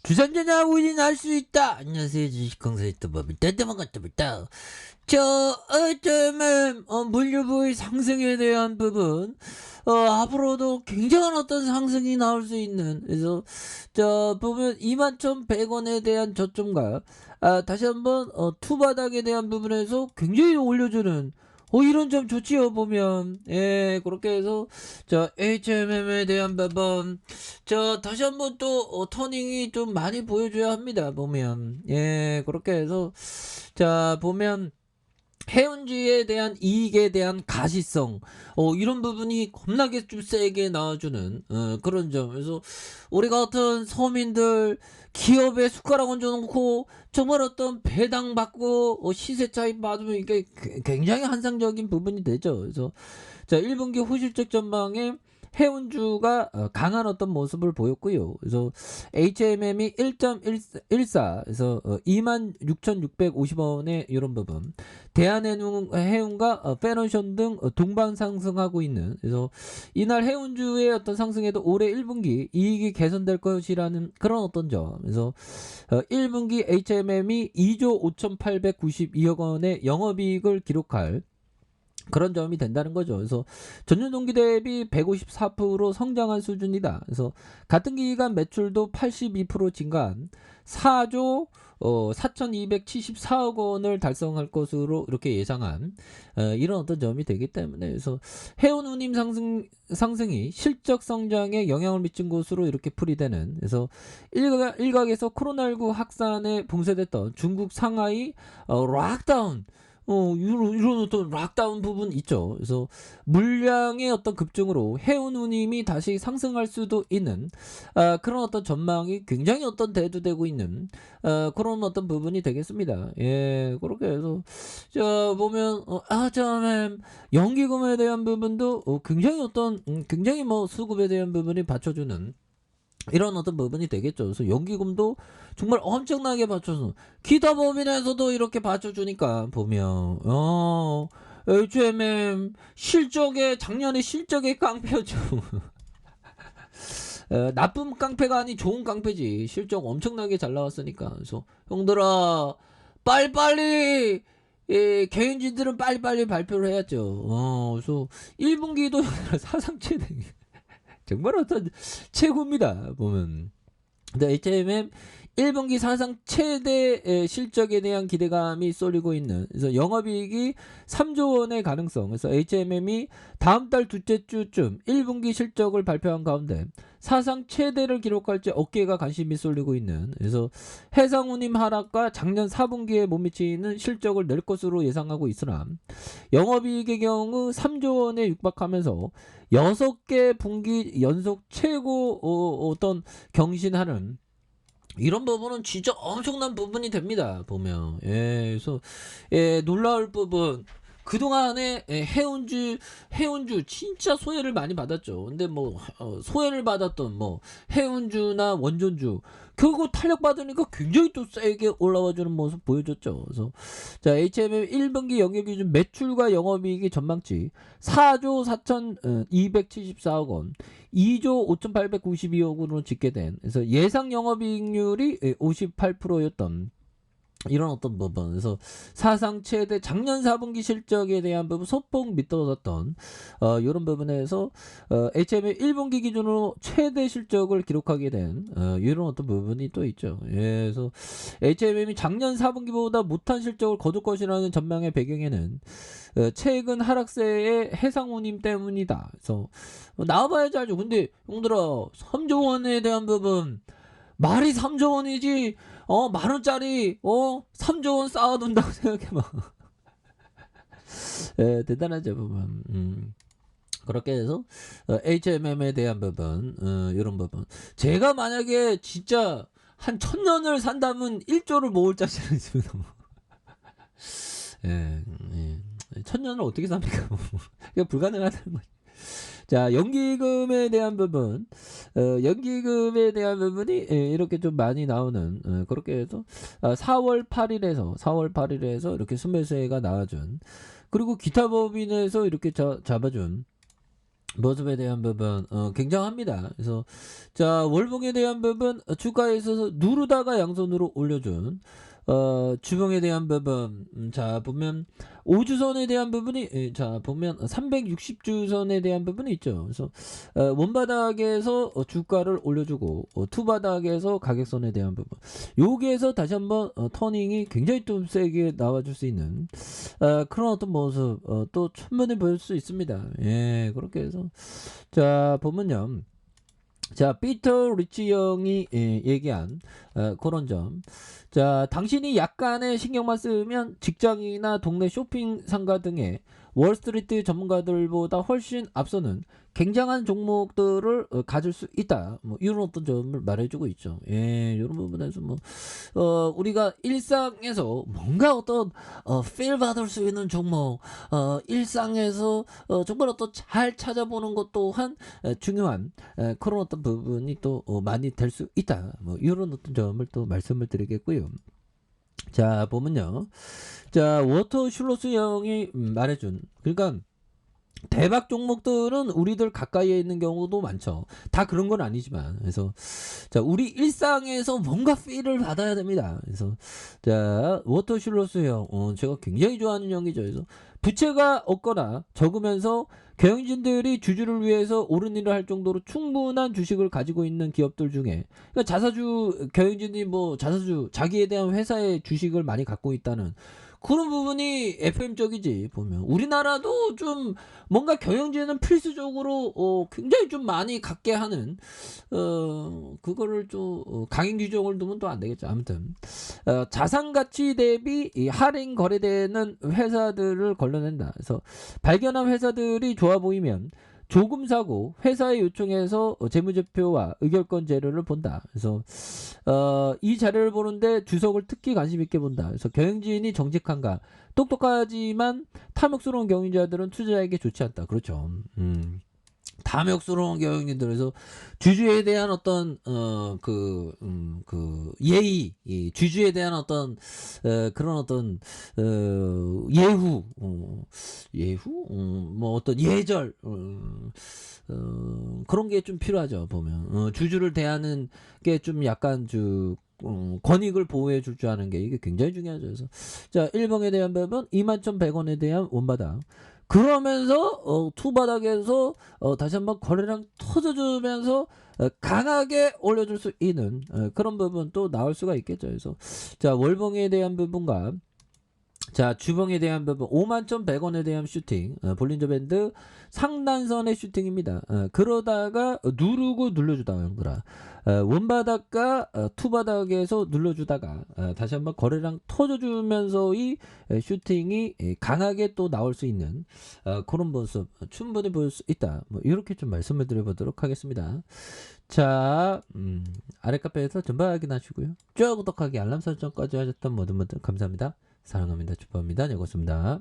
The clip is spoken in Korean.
주선전화 우린 알 수 있다. 안녕하세요. 주식강사 유튜버입니다. 반갑습니다. 어쩌면 물류부의 상승에 대한 부분 앞으로도 굉장한 어떤 상승이 나올 수 있는, 그래서 보면 21,100원에 대한 저점과 다시 한번 투바닥에 대한 부분에서 굉장히 올려주는 이런 점 좋지요. 보면 그렇게 해서 HMM에 대한 부분 다시 한번 또 터닝이 좀 많이 보여줘야 합니다. 보면 그렇게 해서 보면 해운주에 대한 이익에 대한 가시성 이런 부분이 겁나게 좀 세게 나와주는 그런 점. 그래서 우리 같은 서민들 기업에 숟가락 얹어놓고 정말 어떤 배당 받고 시세 차이 받으면 이게 굉장히 환상적인 부분이 되죠. 그래서 1분기 후실적 전망에 해운주가 강한 어떤 모습을 보였고요. 그래서 HMM이 1.14, 그래서 26,650원의 이런 부분. 대한해운과 페너션 등 동반 상승하고 있는, 그래서 이날 해운주의 어떤 상승에도 올해 1분기 이익이 개선될 것이라는 그런 어떤 점. 그래서 1분기 HMM이 2조 5,892억 원의 영업이익을 기록할 그런 점이 된다는 거죠. 그래서 전년 동기 대비 154% 성장한 수준이다. 그래서 같은 기간 매출도 82% 증가한 4조 4,274억 원을 달성할 것으로 이렇게 예상한 이런 어떤 점이 되기 때문에, 그래서 해운 운임 상승이 실적 성장에 영향을 미친 것으로 이렇게 풀이되는, 그래서 일각에서 코로나19 확산에 봉쇄됐던 중국 상하이 락다운 이런 어떤 락다운 부분 있죠. 그래서 물량의 어떤 급증으로 해운 운임이 다시 상승할 수도 있는 그런 어떤 전망이 굉장히 어떤 대두되고 있는 그런 어떤 부분이 되겠습니다. 그렇게 해서 보면 연기금에 대한 부분도 굉장히 어떤 굉장히 수급에 대한 부분이 받쳐주는 이런 어떤 부분이 되겠죠. 그래서 연기금도 정말 엄청나게 받쳐서 기타 법인에서도 이렇게 받쳐주니까 보면 HMM 실적에 작년에 실적의 깡패였죠. 나쁜 깡패가 아닌 좋은 깡패지. 실적 엄청나게 잘 나왔으니까. 그래서 형들아 빨리빨리 개인진들은 빨리빨리 발표를 해야죠. 그래서 1분기도 사상 최대 정말 어떤 최고입니다. 보면. 근데 HMM 1분기 사상 최대 실적에 대한 기대감이 쏠리고 있는, 그래서 영업이익이 3조 원의 가능성. 그래서 HMM이 다음 달 둘째 주쯤 1분기 실적을 발표한 가운데 사상 최대를 기록할지 어깨가 관심이 쏠리고 있는, 그래서 해상운임 하락과 작년 4분기에 못 미치는 실적을 낼 것으로 예상하고 있으나 영업이익의 경우 3조 원에 육박하면서 6개 분기 연속 최고 어떤 경신하는 이런 부분은 진짜 엄청난 부분이 됩니다. 보면 그래서 놀라울 부분, 그동안에 해운주 진짜 소외를 많이 받았죠. 근데 소외를 받았던 해운주나 원전주 결국 탄력 받으니까 굉장히 또 세게 올라와주는 모습 보여줬죠. 그래서 HMM 1분기 영업기준 매출과 영업이익이 전망치 4조 4,274억 원, 2조 5,892억 원으로 집계된, 그래서 예상 영업이익률이 58%였던 이런 어떤 부분. 그래서 사상 최대 작년 4분기 실적에 대한 부분 소폭 밑떨어졌던 이런 부분에서 HM의 1분기 기준으로 최대 실적을 기록하게 된 이런 어떤 부분이 또 있죠. 그래서 HMM이 작년 4분기보다 못한 실적을 거둘 것이라는 전망의 배경에는 최근 하락세의 해상운임 때문이다. 그래서 나와봐야지 알죠. 근데 형들아 3조 원에 대한 부분 말이 3조 원이지 10,000원짜리 3조 원 쌓아둔다고 생각해봐. 대단하죠 보면. 그렇게 해서 HMM에 대한 부분 이런 부분, 제가 만약에 진짜 한 1,000년을 산다면 1조를 모을 자신은 있습니다. 1,000년을 어떻게 삽니까? 이거 불가능하다는 거죠. 연기금에 대한 부분, 연기금에 대한 부분이 이렇게 좀 많이 나오는, 그렇게 해서 4월 8일에서 이렇게 순매수가 나와준, 그리고 기타 법인에서 이렇게 잡아준 모습에 대한 부분 굉장합니다. 그래서 자 월봉에 대한 부분 주가에 있어서 누르다가 양손으로 올려준 주봉에 대한 부분 자 보면 5주선에 대한 부분이 자 보면 360주선에 대한 부분이 있죠. 그래서 원바닥에서 주가를 올려주고 투바닥에서 가격선에 대한 부분 여기에서 다시 한번 터닝이 굉장히 좀 세게 나와줄 수 있는 그런 어떤 모습 또 충분히 보일 수 있습니다. 예 그렇게 해서 자 보면요. 자, 피터 리치 형이 얘기한 그런 점. 자, 당신이 약간의 신경만 쓰면 직장이나 동네 쇼핑 상가 등의 월스트리트 전문가들보다 훨씬 앞서는 굉장한 종목들을 가질 수 있다. 뭐 이런 어떤 점을 말해주고 있죠. 예, 이런 부분에서 뭐 우리가 일상에서 뭔가 어떤 필 받을 수 있는 종목, 일상에서 정말 어떤 잘 찾아보는 것 또한 중요한 그런 어떤 부분이 또 많이 될 수 있다. 뭐 이런 어떤 점을 또 말씀을 드리겠고요. 자 보면요. 자 워터 슐로스 형이 말해준 그러니까 대박 종목들은 우리들 가까이에 있는 경우도 많죠. 다 그런 건 아니지만 그래서 자 우리 일상에서 뭔가 필을 받아야 됩니다. 그래서 자 워터 슐로스 형 제가 굉장히 좋아하는 형이죠. 그래서 부채가 없거나 적으면서 경영진들이 주주를 위해서 옳은 일을 할 정도로 충분한 주식을 가지고 있는 기업들 중에 그러니까 자사주 경영진이 뭐 자사주 자기에 대한 회사의 주식을 많이 갖고 있다는 그런 부분이 FM적이지 보면 우리나라도 좀 뭔가 경영진은 필수적으로 굉장히 좀 많이 갖게 하는 그거를 좀 강행 규정을 두면 또 안 되겠죠. 아무튼 자산 가치 대비 이 할인 거래되는 회사들을 걸러낸다. 그래서 발견한 회사들이 좋아 보이면 조금 사고 회사에 요청해서 재무제표와 의결권 자료를 본다. 그래서 이 자료를 보는데 주석을 특히 관심 있게 본다. 그래서 경영진이 정직한가? 똑똑하지만 탐욕스러운 경영자들은 투자자에게 좋지 않다. 그렇죠. 탐욕스러운 경영진들에서 주주에 대한 어떤 그 예의, 이 주주에 대한 어떤 그런 어떤 예후, 예후, 뭐 어떤 예절, 그런 게 좀 필요하죠. 보면 주주를 대하는 게 좀 약간 권익을 보호해 줄 줄 아는 게 이게 굉장히 중요하죠. 그래서 자 1번에 대한 부분 21,100원에 대한 원바닥 그러면서 투바닥에서 다시 한번 거래량 터져주면서 강하게 올려줄 수 있는 그런 부분 또 나올 수가 있겠죠. 그래서 자 월봉에 대한 부분과 자 주봉에 대한 부분 51,100원에 대한 슈팅 볼린저 밴드 상단선의 슈팅입니다. 그러다가 누르고 눌러주다가 형들아 원바닥과 투바닥에서 눌러주다가 다시 한번 거래량 터져주면서의 슈팅이 강하게 또 나올 수 있는 그런 모습 충분히 보일 수 있다. 뭐 이렇게 좀 말씀을 드려보도록 하겠습니다. 자 아래 카페에서 전방 확인하시고요. 쭉 구독하기 알람 설정까지 하셨던 모든 분들 감사합니다. 사랑합니다. 축복합니다. 여고습니다.